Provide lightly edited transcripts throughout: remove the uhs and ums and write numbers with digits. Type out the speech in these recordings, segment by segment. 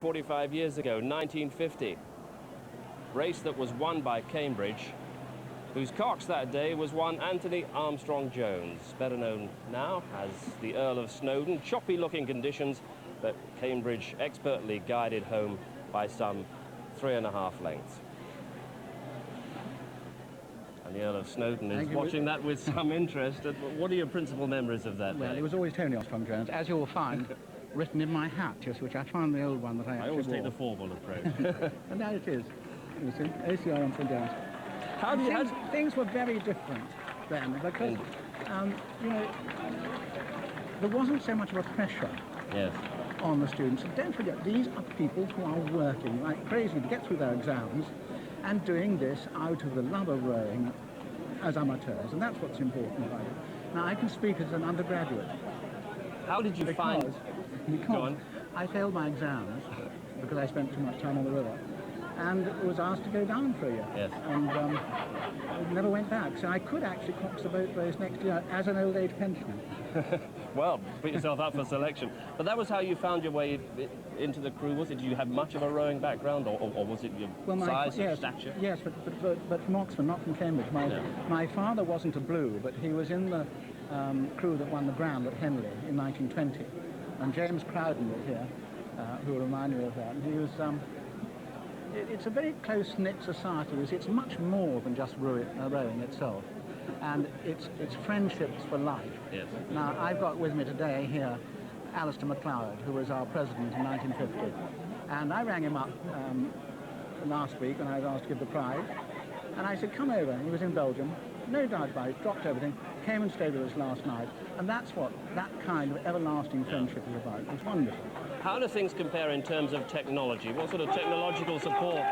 45 years ago, 1950. Race that was won by Cambridge, whose cox that day was one Anthony Armstrong-Jones, better known now as the Earl of Snowdon. Choppy-looking conditions, but Cambridge expertly guided home by some 3.5 lengths. And the Earl of Snowdon is watching that with some interest. What are your principal memories of that day? Well, it was always Tony Armstrong-Jones, as you'll find, written in my hat, just which I found the old one that I always wore. take the formal approach. And now it is. You see, ACR Armstrong-Jones. Things were very different then, because, you know, there wasn't so much of a pressure on the students. And don't forget, these are people who are working like crazy to get through their exams and doing this out of the love of rowing as amateurs, and that's what's important about it. Now, I can speak as an undergraduate. How did you find... Because I failed my exams because I spent too much time on the river and was asked to go down for a year. Yes. And I never went back. So I could actually cox the boat race next year as an old age pensioner. Well, put yourself up for selection. But that was how you found your way into the crew, was it? Did you have much of a rowing background, or was it your size or stature? Yes, but from Oxford, not from Cambridge. My father wasn't a blue, but he was in the crew that won the Grand at Henley in 1920. And James Crowden was here, who will remind me of that. And he was, it's a very close-knit society. It's much more than just rowing itself. And it's friendships for life. Yes. Now, I've got with me today here Alistair MacLeod, who was our president in 1950. And I rang him up last week when I was asked to give the prize. And I said, come over. He was in Belgium. No doubt about it, dropped everything, came and stayed with us last night. And that's what that kind of everlasting friendship is about. It's wonderful. How do things compare in terms of technology? What sort of technological support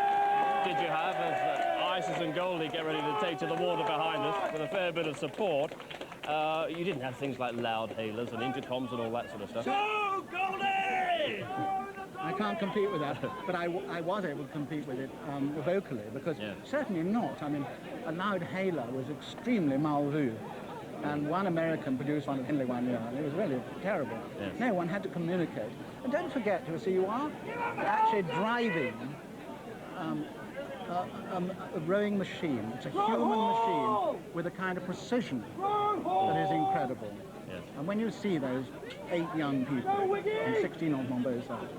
did you have as Isis and Goldie get ready to take to the water behind us with a fair bit of support? You didn't have things like loud hailers and intercoms and all that sort of stuff. So, Goldie! I can't compete with that, but I was able to compete with it vocally, because certainly not. I mean, a loud hailer was extremely mal vu, and one American produced one at Henley one year, and it was really terrible. Yes. No, one had to communicate. And don't forget, you see, you are actually driving a rowing machine. It's a human machine with a kind of precision that is incredible. Yes. And when you see those 8 young people, and 16 of them on both sides,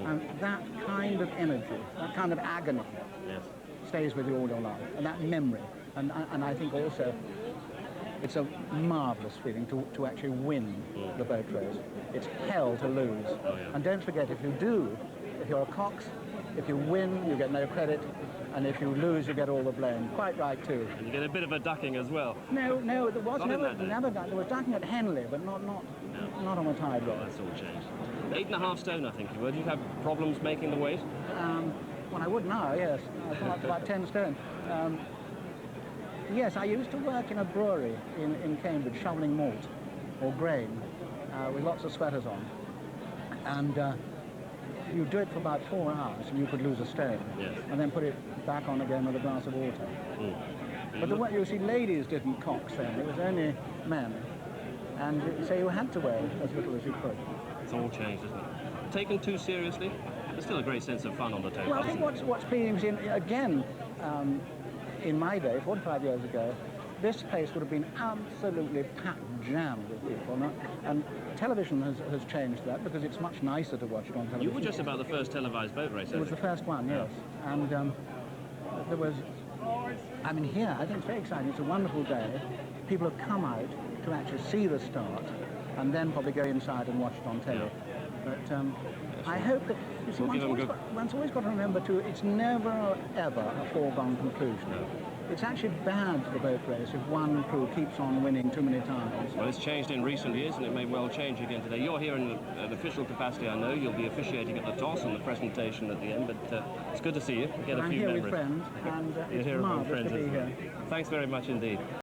and that kind of energy, that kind of agony stays with you all your life, and that memory. And I think also it's a marvellous feeling to actually win the boat race. It's hell to lose. And don't forget, if you do, if you're a cox, if you win, you get no credit, and if you lose, you get all the blame. Quite right, too. You get a bit of a ducking as well. No, there was never ducking. There was ducking at Henley, but not on the tide rod. That's all changed. 8.5 stone, I think you were. Did you have problems making the weight? Well, I would now, yes. I've come up to about 10 stone. Yes, I used to work in a brewery in Cambridge, shoveling malt or grain with lots of sweaters on. And you do it for about 4 hours and you could lose a stone. Yes. And then put it back on again with a glass of water. But you see, ladies didn't cox then. It was only men. And so you had to weigh as little as you could. It's all changed, isn't it? Taken too seriously? There's still a great sense of fun on the table. Well, I think what's pleasing is, again, in my day, 45 years ago, this place would have been absolutely packed jammed with people. And television has changed that, because it's much nicer to watch it on television. You were just about the first televised boat race, It was the first one, yes. And there was, I mean, here, I think it's very exciting. It's a wonderful day. People have come out to actually see the start, and then probably go inside and watch it on telly. But I hope that, you see, one's always got to remember too, it's never ever a foregone conclusion. It's actually bad for the boat race if one crew keeps on winning too many times. Well, it's changed in recent years, and it may well change again today. You're here in an official capacity, I know. You'll be officiating at the toss and the presentation at the end, but it's good to see you. Get a few memories. I'm here with friends, and it's marvellous to be here. Thanks very much indeed.